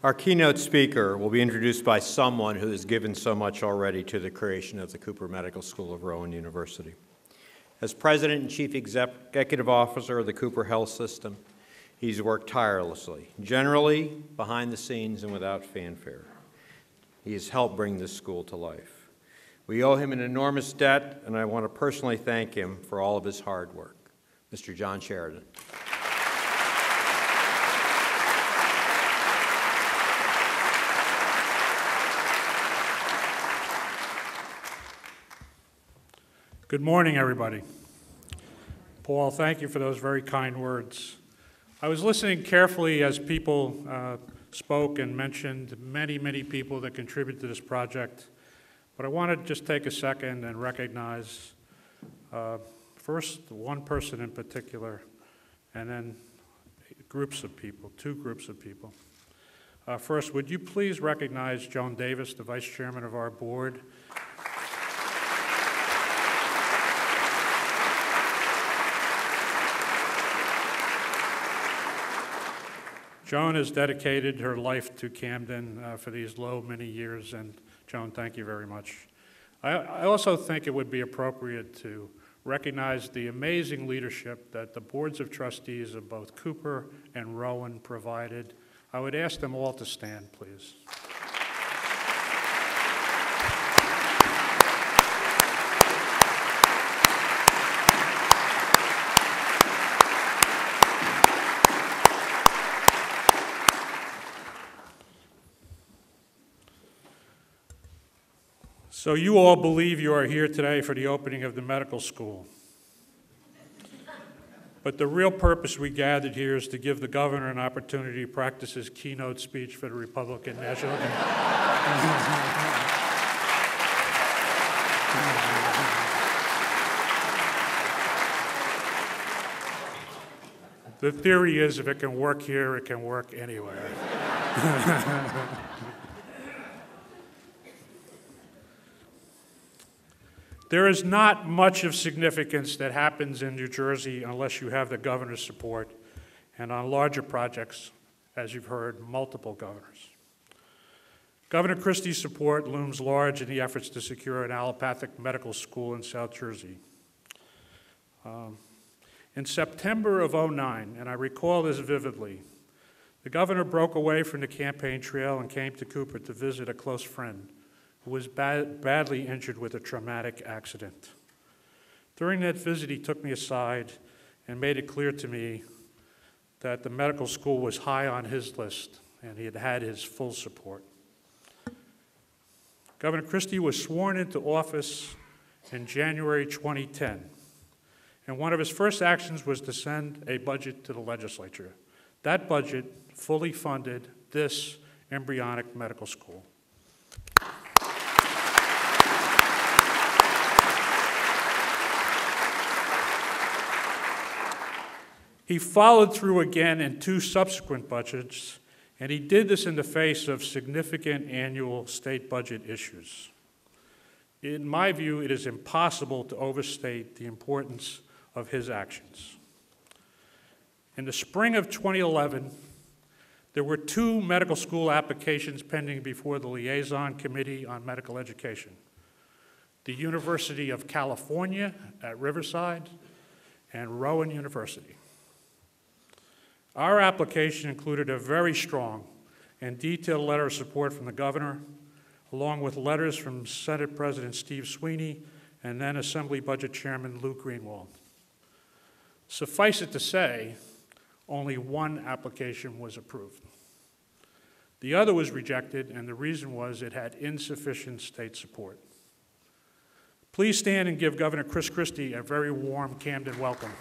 Our keynote speaker will be introduced by someone who has given so much already to the creation of the Cooper Medical School of Rowan University. As President and Chief Executive Officer of the Cooper Health System, he's worked tirelessly, generally behind the scenes and without fanfare. He has helped bring this school to life. We owe him an enormous debt, and I want to personally thank him for all of his hard work. Mr. John Sheridan. Good morning, everybody. Paul, thank you for those very kind words. I was listening carefully as people spoke and mentioned many, many people that contribute to this project, but I want to just take a second and recognize first one person in particular, and then groups of people, two groups of people. First, would you please recognize Joan Davis, the Vice Chairman of our board. Joan has dedicated her life to Camden for these many years, and Joan, thank you very much. I also think it would be appropriate to recognize the amazing leadership that the boards of trustees of both Cooper and Rowan provided. I would ask them all to stand, please. So you all believe you are here today for the opening of the medical school. But the real purpose we gathered here is to give the governor an opportunity to practice his keynote speech for the Republican National Convention. The theory is if it can work here, it can work anywhere. There is not much of significance that happens in New Jersey unless you have the governor's support, and on larger projects, as you've heard, multiple governors. Governor Christie's support looms large in the efforts to secure an allopathic medical school in South Jersey. In September of '09, and I recall this vividly, the governor broke away from the campaign trail and came to Cooper to visit a close friend who was badly injured with a traumatic accident. During that visit, he took me aside and made it clear to me that the medical school was high on his list and he had had his full support. Governor Christie was sworn into office in January 2010, and one of his first actions was to send a budget to the legislature. That budget fully funded this embryonic medical school. He followed through again in two subsequent budgets, and he did this in the face of significant annual state budget issues. In my view, it is impossible to overstate the importance of his actions. In the spring of 2011, there were two medical school applications pending before the Liaison Committee on Medical Education: the University of California at Riverside and Rowan University. Our application included a very strong and detailed letter of support from the governor, along with letters from Senate President Steve Sweeney and then Assembly Budget Chairman Lou Greenwald. Suffice it to say, only one application was approved. The other was rejected, and the reason was it had insufficient state support. Please stand and give Governor Chris Christie a very warm Camden welcome.